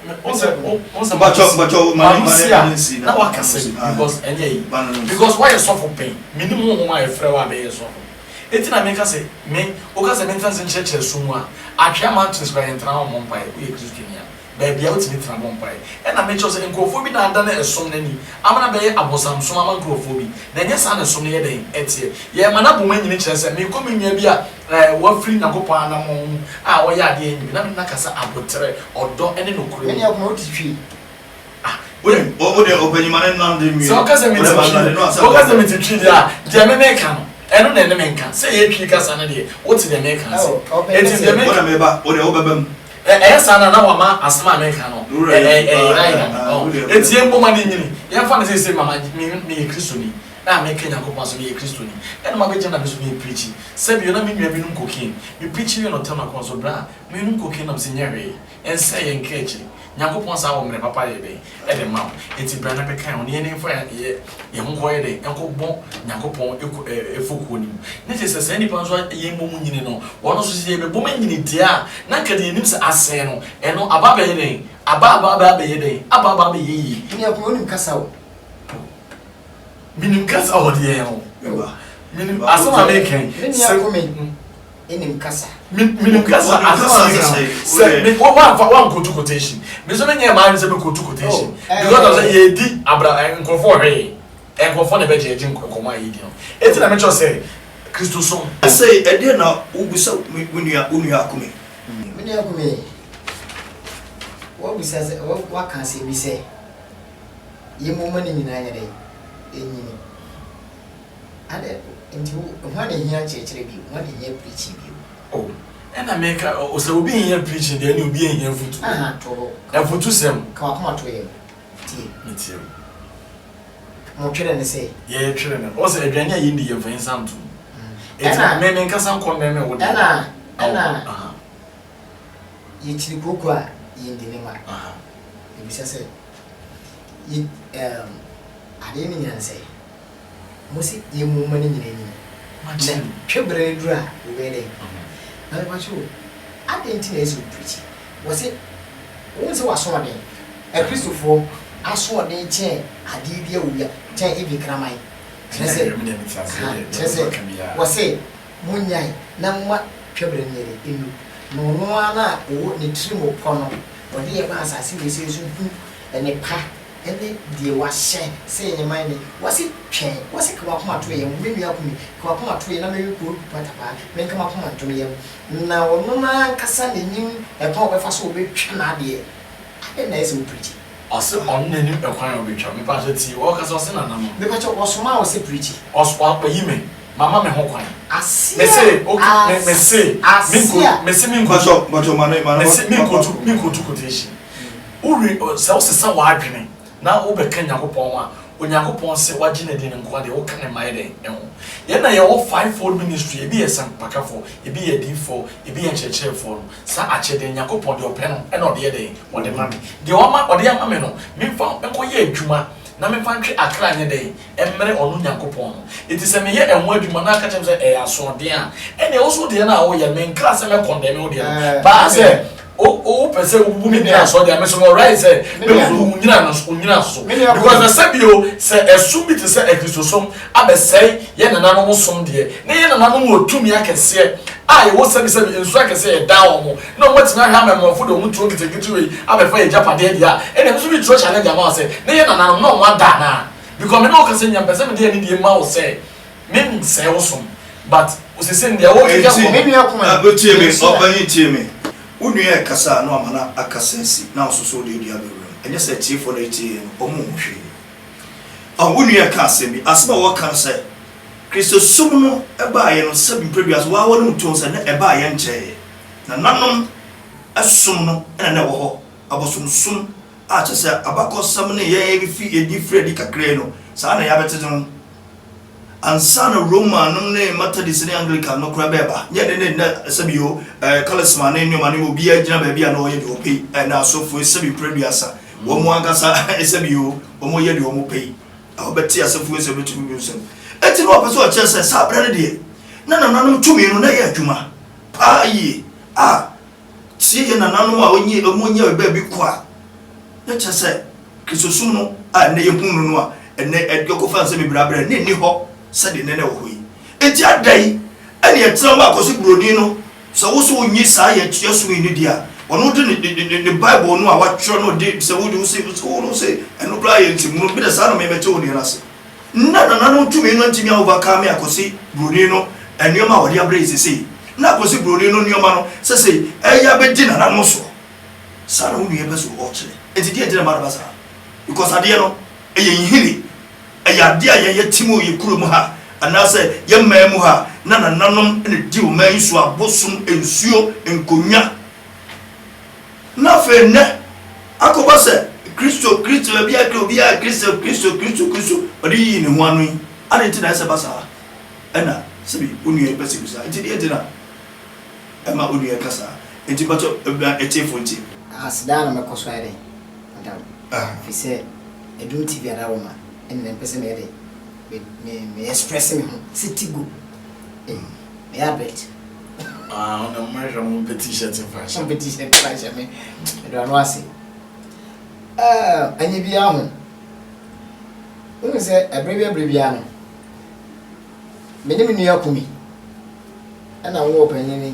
Bacho, na waka say because enye because why you suffer pain minimum wo ma e frɛ wa be ye suffer eti na me ka say me o ka say me tan sin church sumu a atwa man to square entra o mo mpa e Christo ni a ba bia o ti me tra mo mpa e na me cho say nkofo bi na anda na esom na ni amana be ye abosam som ama nkofo bi na nye sa na som ne ye den etie ye mana bo man nyini kire say me ko me nua bi a wa free na kopa na mo a wo ya de enyi na me na kasa abotre odo ene no kuro me ya ko ti twi o de obani mane nam de mi so ka say me ti twi dia je me me ka no eno na ene me nka say ye twi kasa na de wo ti de me ka say eti de me o na me ba o de obabam sana na wa ma asma me ka no eti embo ma ni nyini ye fa na say mama me Christo ni na me Kenya ko paso me Christo ni eno ma be jena be so me preach se bi na me nua bi num cocaine me preach you no tell na ko so bra me num cocaine na se nyare en say en kechi nyakopon sa wo mre papa ye be e de ma eti bra na be kan oni ene fa ye ho ko ye de enko bon nyakopon efoku ni ne se se ni panso ye mo mu nyini no wono so se ye be bo ma nyini dia na ka de nim se ase no eno aba be ye de aba be ye de aba be ye ni akoma nim kasa wo minim kasa o de ye ho minim asama me kan ni akoma enim kasa minim kasa asama se me one quotation me so me nya ma se me quotation because of ye di abra nkofo hwe nkofo na be je nkoma yi di no eti na me cho say Christo son say e dey na ubusa unua akome me ya akome wo bisa se wo kan se bi se ye mo mani nyina ya dai enyini ade nti wo hwa na hia chechire bi wo na hia preach bi oh and I make o se obi hia preach dey na obi hia futu to e futu sem ka wa kuma to ye ti metie mo twere ne say ye twere ne o say aduane ayi ndi ye fa insam to eta me nkasa nko me wo ana ye chiri koko a ye ndi ne ma e bi say ye ade ni nyina say mo si ye mo ma ni nyina ni twebere dura wo be dey na ba chu ade nti na ezu preach wo say wo se wa so ade e Christopher aso ade che ade bia wo bia che e bi kramai trese wo say munyai na mwa twebere ni ere enu no no ana wo ni trimo pono wo de e ba asase we se su hu ene pa ene die wa hye se nye man ni wo se twen wo se kwa kuma to ye mo mi akumi kwa kuma to ye na me ko patapa me kama kuma to ye na wo no na kasa ne nim e pa obefa so obetwa na de ade na ese preach ose on ne ni e kwan obetwa me pa so ti wo kasa ose na na mo me pa cho wo so ma wo se preach oso apa yi me mama me ho kwan asia me say okay me say me say me ko but man me ko to quotation uri so se wa adwene na wo be kan yakopon a onyakopon se wagye na de ne nko de wo kan ne mai de eho ye na ye wo fivefold ministry e bi ye san pakafo e bi ye d4 e bi ye chechefo sa ache de yakopon de open no e na de ye de wo de mami de wo ma o de ama me no me fa enko ye adwuma na me fa ntwe akra nye de emmere onu yakopon no eti se me ye enwo adwuma na aka chem se e aso de a e na wo so de na wo ye me nkra se me condemn wo de ba se o pese ubu mi na so dia me so right say me unyina so because na sabio say esum bit say ekristosom abesai ye na nanom som de na ye na nanom otumi akese a ye wo sabi ensu akese e down mo na mo tina ha me mo fo do mu tro gitigiti we abefa ye japade dia e na so bi tro challenge am say na ye na nanom no wa da na because me no kase nyam pese me de ni de ma wo say me say wo som but o se se ndia wo kika ko me nua kuma abetie me obani tie me unu ye kasa no amana akasensi na ososo de dia beru enye se tie for the tie no omo hwe unu ye ka asemi asema wo kan se Kristo sum no eba ye no sabi previous wa wonu to se na eba ye nche na nanom asum no na wo ho abosom sum a che se abakosam ne ye bi fi ye di fredi kakre no sa na ya betete no ansana Roman no ne Methodist ne Anglican no kura beba nye de na sabio kalisman ne nyoma ne obi agina ba bia na oye de opi na asofo sabi producer wo mu ankasa sabio wo mu ye de wo mu pei obeti asofo sabi tumi bi so eti no opeso o chese sabra ne de na no tumi no na ye adwuma pa yi tie ye na nanu a onye omonye ba bi kwa na chese Kristo no ne ye hunu no a ene edgokofa nse bi brabra ne ni ho sade nene wo yi enti adai ene yetra ma akoso broni no so wo so onyi sa ye tue so ni dia ono de ne Bible no a watro no de se wo de wo se eno bra ye nti mu bi da sa no me mete wo ni rase na no tumi no ntimi a overcome akosi broni no enioma wo de abra isisi na akosi broni no nioma no sese eya be di na no so sa no nu ye be so o kire enti die dire ma basa because ade no eye nhiri ayade aye timo ye kuro mu ha anase ye mamu ha na nanom ne di o man so abosom ensuo enkonya na fe ne akoba se Kristo bia Kristo odi yi ne ho anu ade ti na se basa ena sebi onu ye besi bisa enti de dina ema onu ye kasa enti bato etefo nti asdana mekoso ere madam fi se edu TV ara woma enne pese me ere me express me city go me abet on a measure mon petit shirt fashion me do anu ase anye bia ho o se ebre bia no me ne menu akumi ana wo panyin ni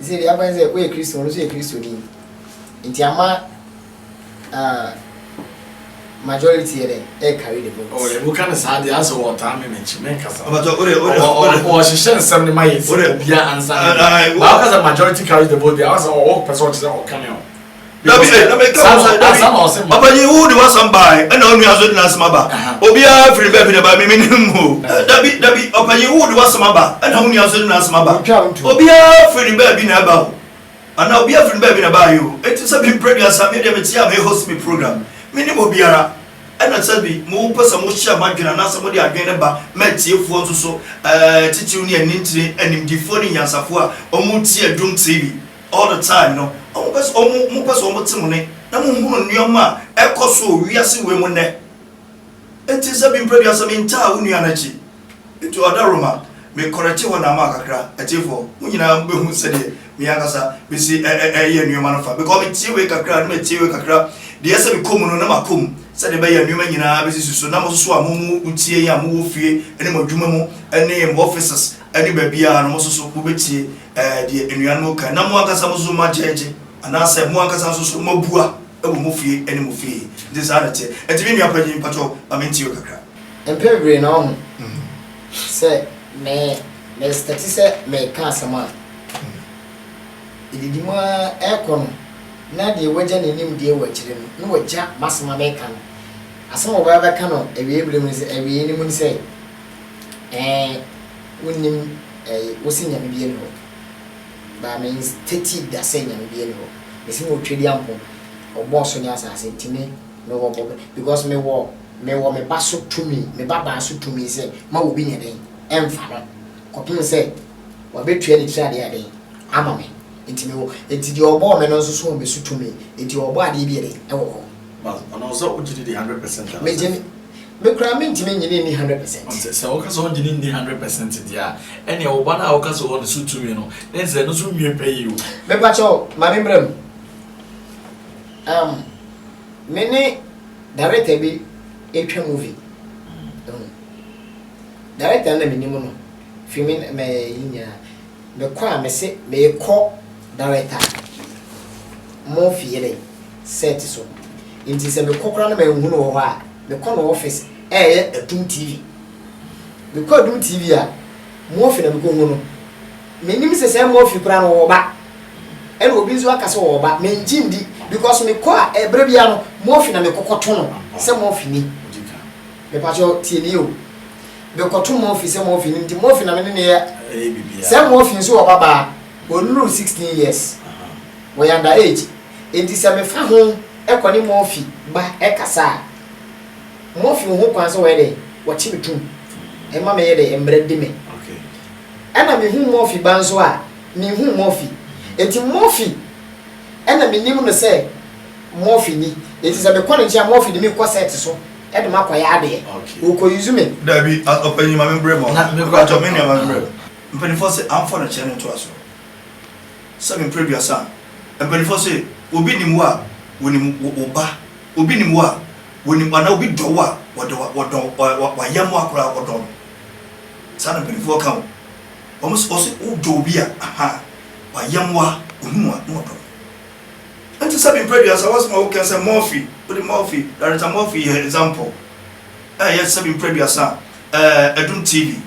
zeri abanze we Kristo no so Kristo ni nti ama majority here carry the vote. Oh, you can say the answer what time me kasa. But she share some the my bia answer. But because the majority carry the vote, the answer all person say o kan yo. Papa you who was somebody and only has not smaba. Obia free baby ba me minimum. Dabi Papa you who was smaba and only has not smaba. Obia free baby na ba. And now obia free baby na ba you. It is a big program some me dem tia me host me program. Minimum biara ana sabi mo pesa mo hia madwena na samo de adwene ba matiefuo nso so titiw ne anintire animdifo ne nyansafo a omo tie adum TV all the time no omo pesa omo timune na mo hunu nneoma ekoso wiase we mu ne enti sabi mpredua sabi nta unu anachi etu adaroma me correct wona ma kakra atiefo mo nyina be hu sede me yakasa be si ye nneoma no fa because me tie we kakra me tie we kakra de yesa be komu no na makom sede be ye nneoma nyina be si susu na mo so a mo utie ya mo wo fie ene mo dwuma mu ene mo offices ene ba bia no mo so mo betie de nnua no kan na mo akasa mo so ma jeje ana se mo akasa so mo bua ewo mo fie ene mo fie this anate enti me nua pagin pato amenti we kakra empebre na ho se me statise me ka sama ididi mo ekon na de waja nenim de wachire no no waja masama me kan asama oba ba kan no ewe mu se ewe ni mu se wonim wosinya me bie no ba means 30 da senya me bie no esi mo twedi ampo obo so nya asase ntime no wo because me baso to me me baba so to me say ma wo bi nyeden emfa no kopim say wo betua ni tira de ade ama me ntime wo enti de obo me no so so be so to me enti obo ade bi ade e wo but ono so ujidi di 100% me jeni me kra me ntime nyine ni 100% se o ka so ujidi ni 100% dia ene obo na o ka so won so to me no then say no so nwie pay you me pa cho ma me brem me ne director bi etwa movie director na minimo no filming me yinya me kwa me se me ko director mo fiele set so inti se me kokora na me hunu wo ha me ko no office Adum TV me ko Adum TV a mo fi na me ko hunu me nim se mo fi kura no wo ba ene obi nzu aka se wo ba me njindi because me ko a ebre bia no mo fi na me kokoto no se mo fi ni me pa cho tieni o be koto mo fi se mo fi ni ndi mo fi na me ne ya se mo fi nso wo baba onuru 16 years we under age enti se me fa ho ekoni mo fi ba ekasa mo fi ho kwan so we de wo chi betum e ma me ye de embre de me okay ana me hu mo fi ba nso a me hu mo fi enti mo fi ana me nim no se mo fi ni enti se me kwani ntia mo fi de me ko set so e de ma kwaya ade o ko yuzume dabi opanyi ma membre mo na me ko to me ne ma membre mpani for say am for na channel to aso so me preview asa mpani for say obi ni mu a woni oba obi ni mu a woni ana obi dowa wodo wa yamu akura wodo sana mpani for kan almost also o do bi a aha wa yamu a ohunu a wodo anti sabi preview asa was my can say Murphy put the Murphy there is a Murphy example yes sabi preview asa Adum TV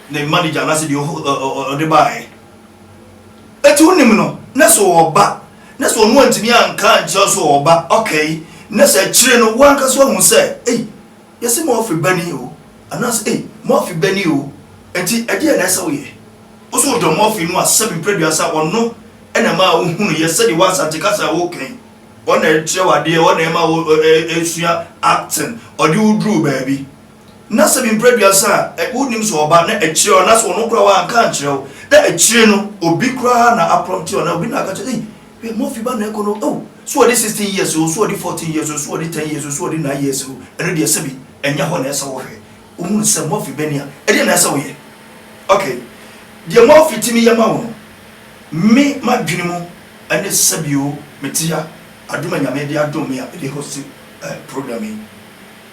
the manager na say the buy etu nim no na so oba na so no antimi anka nche so oba okay na say kire no wanka so hu say yes mo fi bani o anas mo fi bani o enti ade na say we o so do mo fi no asabi producer ono ena ma wo hunu yes say the one satikasa wo kan ona kire wade ona ma wo esua acting odi udru baby na sabi producer wonim so oba na ekire na so no kura wanka nkire da ekire no obi kura na aprompt na obi na ka che be mo fi ba na ekono so odi 16 years o so odi 14 years o so odi 10 years o so odi 9 years o eno de sabi enya ho na esa wo hwe ohun se mo fi bania e de na esa wo ye okay de mo fi timi yama wo me madwene mu ene sabi o metia aduma nyame de adom me a de host programming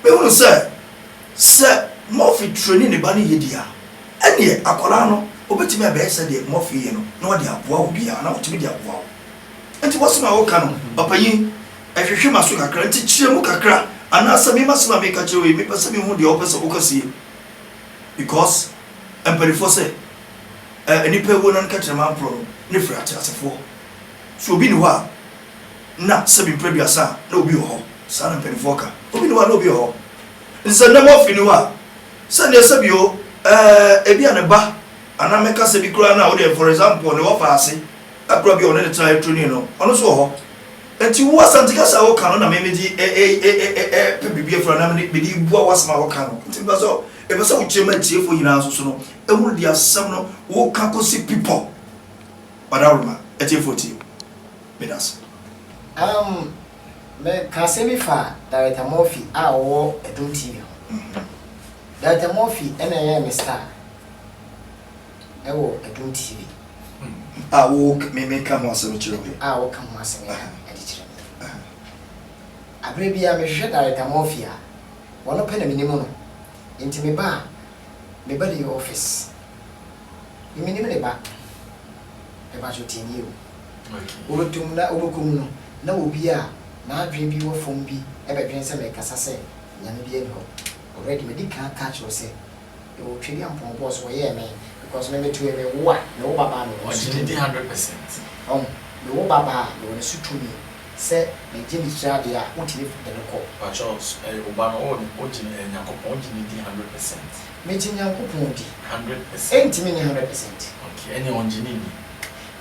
be wono se mo fi training ne ba ne yedia ene akola no obetimi abe se de mo fi ye no na odi aboa obi a na otimi de aboa enti wasoma wo ka no papayin ehwehwe maso kakra enti kire mu kakra ana asami masoma me ka kire we me pesa me hu de opesa okasi because emperifo say eni pe wo nan ka kire man pro ne frati asefo so obi ni wa na sabi prebiasa na obi ho sa na emperifo ka obi ni wa na obi ho nse na mo fini wa sa ne sabi o ebi aneba ana me ka sabi kura na wo de for example ne wo fa ase akura bi on the try training no ono so ho and you was something else. I will count on maybe a for an amity, what was my account. It was all. It was so German for you now, so and would be a summer who can't see people. But I remember at your 40 with us. Me kasemi fa Director Murphy a wo Edum TV. Director Murphy ena ye me star. E wo Edum TV. A wo me come was so chiro. A wo come was me adi chiro. Abre bia me hwe Director Murphy a wono pe na minimum no. Inti me ba the office. You minimum le ba. E ba jo tini o. Okay. Obotum na obokum no na obi a na dream bi wo fom bi e be dwen se me kasa se nyame bi e ho already me di kan catch you say e wo twedi ampon boss wo ye me because me to me wo me wo baba me wo 100%. Me wo baba me wo su tumi se me gini tira dia wo tini fu de ko pa Charles wo ba no wo gini nyakopon wo gini di 100%. Me gini nyakopon di 100%. Enti me 100%. Okay, any on gini ni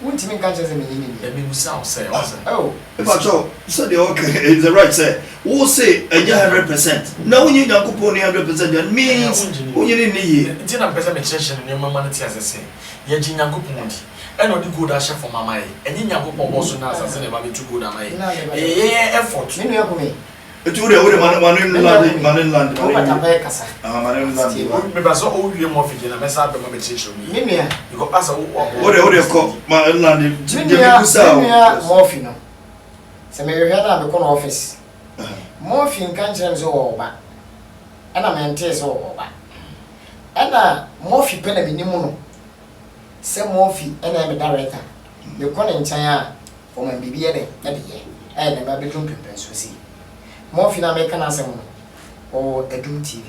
won't even catch us in the beginning. Let me say, oh, but you so the okay, it's the right say. Who say 100%? Now when you don't coupon 100%, that means when you didn't need it. It's not a person mention in your mamma as I say. You're Gina Coupon. And not the good usher for my mind. And in your coupon also now, as I never too good. I mean, effort. You know me. But you would have man in land. Maybe so old you more than a mess up of meditation. You got pass a what do you call my land? Morphine. So maybe you had a corner office. Morphine can't change all back. And I maintain all back. And Morphy penny minimum. Some Morphy and I'm a director. You call in China for my baby at the end. And my bedroom papers we see. Morphy na make an answer or Edum TV.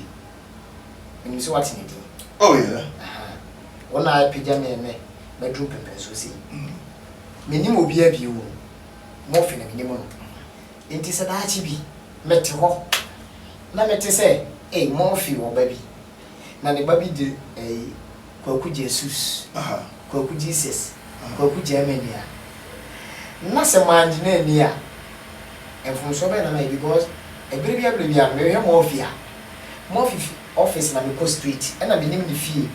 When you see what's in it. Oh, yeah. One eye pijama and bedroom papers we see. Minimum be a view. Morphy na minimum. It is a dachibi. Met ho. Na met say, eh, Morphy or baby. Na the baby did a Kwaku Jesus. Kwaku Jesus. Kwaku Germania. Nasa man near. And from so many because a baby maybe Morphy office na Miko Street and I be named the fee.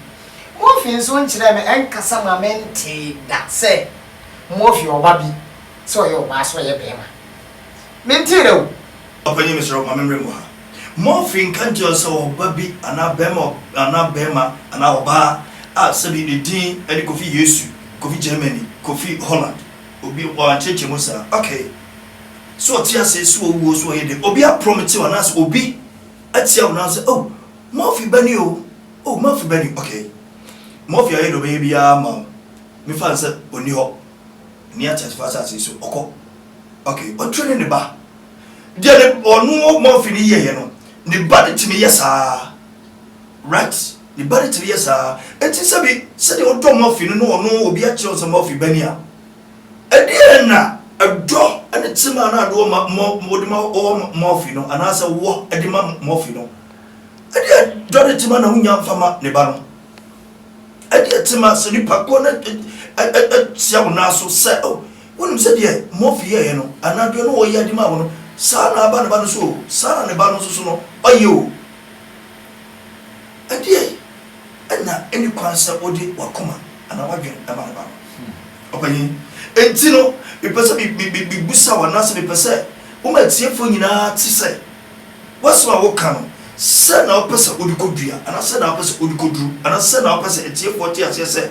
Morphy so nchire me enka sama mente that say Morphy or baby so your boss or your bema. Mente do. Opani Mr. My memory mo. Morphy can't just so baby ana bema ana oba a sabi the din and Kofi Yesu, Kofi Germany, Kofi Holland. Obi wa cheche mo sa. Okay. So tia say so wo so ye de obi a promise one as obi atia one as oh Morphy bani oh Morphy bani okay Morphy aye do baby ama me fan say oni ho ni a church fast as so okọ okay o training the ba dia le onu Morphy ni ye no ni ba de timi yesa right ni ba de timi yesa enti se de o do Morphy no onu obi a church Morphy bani a e na adro and it's a man I do Morphy no and as a war a demand Morphy no. I did Johnny Timana Hunya Fama Nebano. I did Tima Sonipa Corner at Siamunaso said, oh, when you said, yeah, Morphy, you know, and I don't know why Yadimano, Sana Banabano, Sana Nebano Suno, or you. And yeah, and now any concert or did what come and I want you about Opening. Entino be person be busa wana se be person wo ma tiefo nyina ti se waso a wo kan se na wo person odikodua ana se na wo person odikoduru ana se na wo person etiefo ti ase se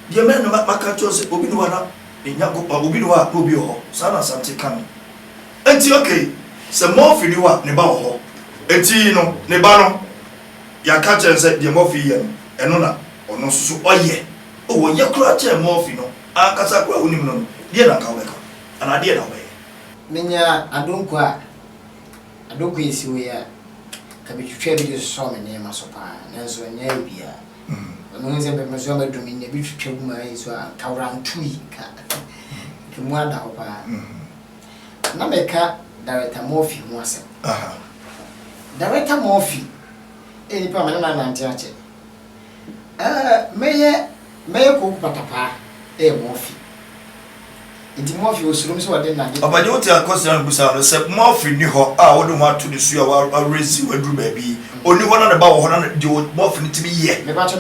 de men na maka cho se obi no wana enya go obi no wa obi ho sa na samte kan enti okay se Morphy ni wa ne ba ho enti no ne ba no ya ka chen se de Morphy ye eno na ono susu oye o wo ye kura che Morphy no akasa kwa unim no die na ka weka ana die na we menya adonko isi we ya ka bi twetwe bi so me ne ma so pa nanso nya bia no nze be meso ma dumi ne bi twetwe bu ma iso kawrantui ka mu ada ho pa na meka Director Murphy ho asem Director Murphy eni pa me na nante ache meye ko patapa Morphy Nti Murphy osurum so wade na. Obaje wote akosa busa no se Murphy ni ho a wode ho ato ne su a raise wadru ba bi. Oni ho na de ba wo ho na de Murphy ni tibi ye. Me ba so.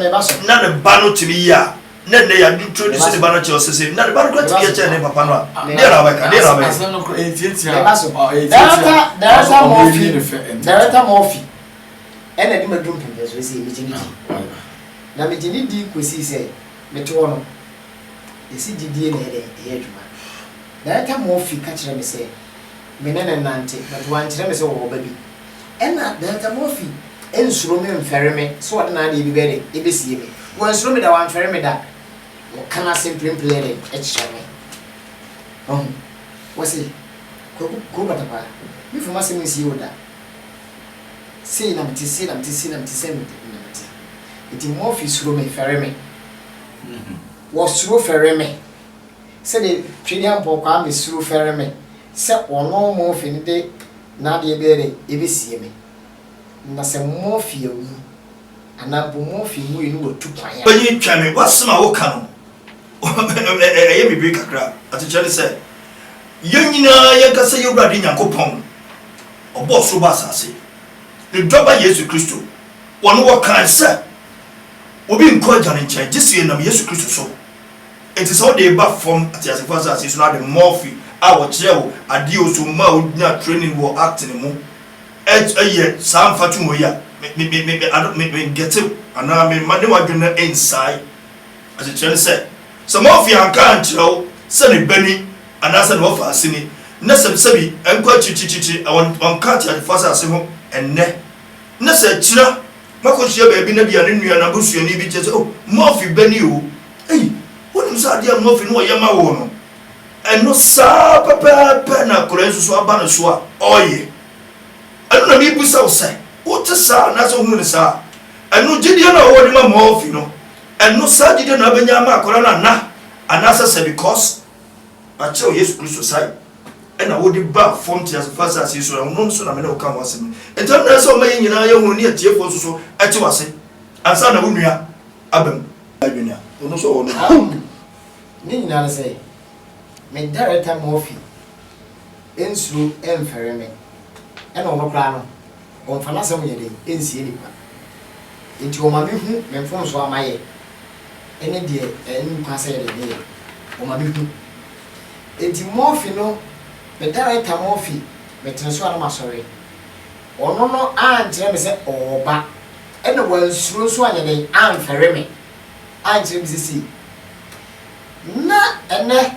Na de ba no tibi ya. Na de ya introduce de ba no che osese. Na de ba no tibi ye che ne papa no a. Dey ra ba ka. Asan no ko etiatia. Director Murphy. Ena di madum pembe so se mi jini. Na mi jini di kwesi se me to no. Esi didie na ede e adwuma. Director Murphy ka kire me se me ne nante but wan kire me se wo ba bi. Ena Director Murphy ensuro me mfere me so wode na de bi bede e besie me. Wan ensuro me da wan mfere me da. Wo kana simple play de e kire me. Wasi ko bata pa. Mi fuma se me si oda. Say na mti say iti Murphy suro me fere me was suro fere me say the Trinidad po kwa me suro fere me say ono Murphy ni de na de bere e be sie me na say Murphy awu ana bo Murphy mu yi no wotu kwan ya banyi twa me wasema wo ka no eye me bi kakra atechele say yenyina ye ka say yobra de Nyankopon obo so ba asase the draba Yesu Kristo wonu wo kan say obi nko jane nche gisi na Yesu Kristo so it is all the back from atiasefo asase so na the Murphy a wo kire wo ade oso ma odnya training wo acting mu eye sam fatu mo ya me get it ana me made wa dwena inside as a chance say so Murphy anka nchiro se ne bani ana se no fa asini na sebi enko chichichichi on cat ya fasa ase ho enne na se kira makohia ba bi na bia ne nua na busuani bi che oh Murphy bani o eh wonim sa dia Murphy no yema wo no eno sa papa na korenso so aba na so a oye eno na bi busa wo sai wo te sa na so hunu ne sa eno gidie na wo de ma Murphy no eno sa gidie na banya ma akora na anasa se because acho Yesu Kristo sai ena wo de ba form tia so fasa asi so no so na me na wo kan wasem entam na so mayi nyina ye hunu ne atiefo so achi wase ansa na wo nua abam adwenia ono so wo no ni nyina na say me Director Murphy ensuro emfere me ena ono kra no on fa na sam ye de ensie ni pa enti o ma me hu me mfon so amaye ene de en kwa say de de o ma me hu enti Murphy no me Director Murphy me tenso ana masori ono no antre me se oba ene wansuro so anya de amfere me antre me sisi na ene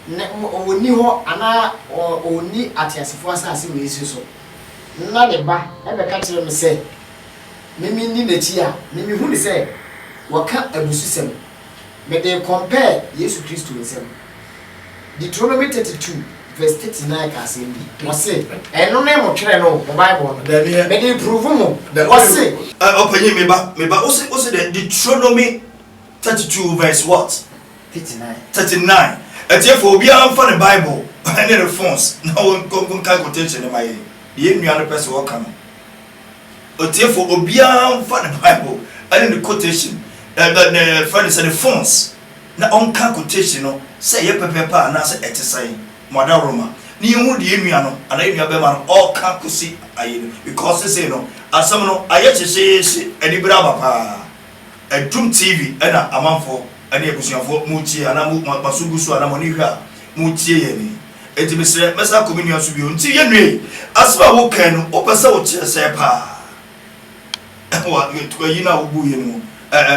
ne oni ho ana oni atiasefo asase we esi so na de ba e be ka kire me se mimi ni na chi a mimi hu ni se waka abususem me de compare Yesu Kristo nsem Deuteronomy 32 verse 39 ka say bi wo se eno na mo twere no Bible no me de prove mo wo se opanyi me ba wo se the Deuteronomy 32 verse what 39 etiefo obi amfa the Bible and the phones na won kan quotation ma ye ye nua no person wo kan etiefo obi amfa the Bible and the quotation the friend said the phones na on kan quotation no say ye pepepa na say etesai moda roma ni hu de nua no ana nua be ma no all kan kusi aye because say no asam no aye chese adibra papa Drum TV ana amanfo ani ebusuafo mutie ana masugusu ana moni hwa mutie ye ni enti mesre mesa komini aso bi onti ye nwe asba wo kan no opese wo kire se pa wa to yi na wo bu ye no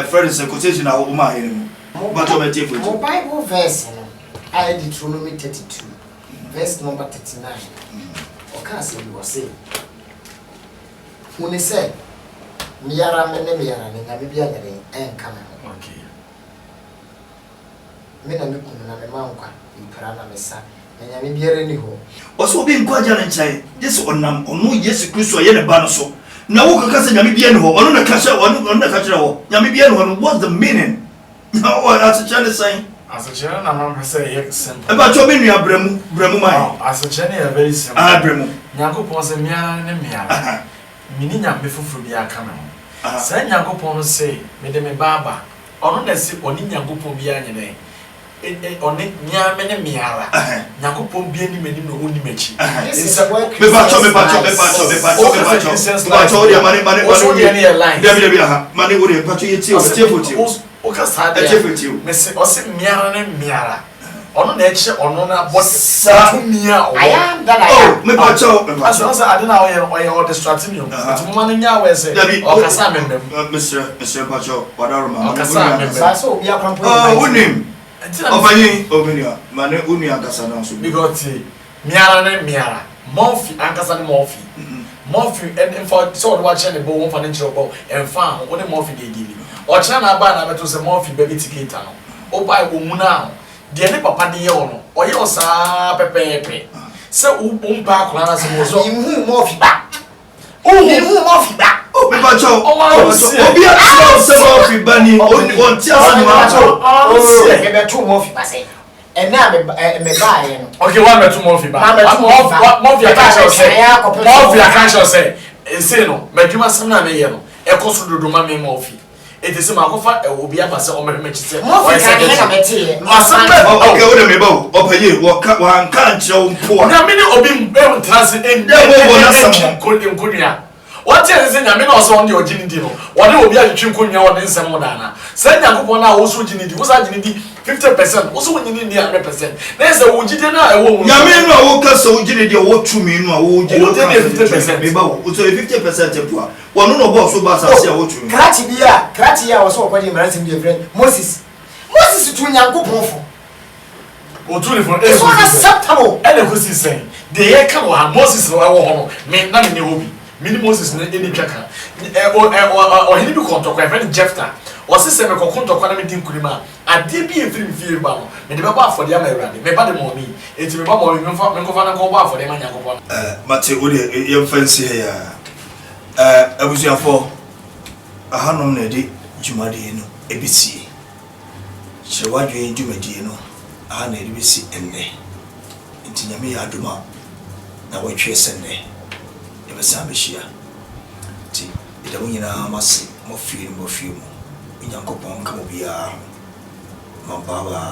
friends quotation na wo ma ye no but o metie fo Bible verse no I Deuteronomy 32 verse number 39 o ka se bi wo se funi se miyara mene miyara ne ngabe bia nyere enka me okay me na me kunu na me mankwa ipara na me sa na nyame biara ni ho oso obi nkwa ja na nchai Yesu onam onu Yesu Kristo ye ne ba no so na wo kaka se nyame bia ni ho onu na ka sha onu na ka kira ho nyame bia ni ho what's the meaning na what as chane say as a chane na man say ye simple e ba cho be nua bremu mai as a chane is very simple bremu Nyankopon se mia ne mia mini nyame fufuru bia aka me ho se Nyankopon se me de me baba ono na se oni Nyankopon bia nyene on it nyame miara nyakopon bia ni mani no woni machi me pacho dia mani David ha mani wo dia pacho yeti o tiefoti o ka sa dia me se o se miara ne miara ono na eche ono na bot sa mia o aya dada ya me pacho aso say ade na o distracting you to mo man nya we say o ka sa memem Mr. Pacho wadaroma o ka sa memem sa so obi akrampo unim Obani obinia mane uni ankasa na so because miara ne miara monfi ankasa ne monfi monfi and for so what watch ne bo won fa ne chiro bo en fa won ne monfi de dili o chana na ba na beto se monfi baby ticket no o buy o mu na de ne papa de ye ono o ye o sa pepepe se o mpa akora na se mo so ihu monfi ba ihu monfi ba me pacho obi a so monfi ba ni on ti asanu ma me beto monfi ba se ena me ba ye no okay one beto monfi ba monfi akasho say say no medwuma sam na me ye no e koso dodo ma me monfi it is ma kofa obi abase o me chise monfi ka ne na meti okay o de me ba o paye wo anka nche o mpo na me ni obi mbem transi en nkonia what is say na me na so on the originity no what dey obi atwetwe nkonia wo de nsem mo dana say nyankopon na wo so ginidi wo sa ginidi 50% wo so wonyini ni 100% na say wo gide na e wo ya me no wo ka so ginidi wo tumi no wo gide 50% me ba wo so 50% po wo no boss so ba sa se wo tumi krati ya wo so ko di marasim di friend Moses tu nyankopon fo o tu le fo it's unacceptable and the question say the year kan wa Moses no e wo hono me na me ne hobi mini Moses na eni twaka o hini bi kontoko e friend Jefta o se me kokontoko na me din kurima ade bi e film fie ba no me de ba afode ama Awurade me ba de money enti me ba mo me nkofa na ko ba afode ma nyakopon mate o de ye fancy he ya abusuafo ahanom na de jumade no ebisie chewadwe jumade no aha na ebisi enne enti nyame ya aduma na wotwe senne Besambishia. Ti ida munyina masi mo film mo nyankopon ka mo bia. Mababa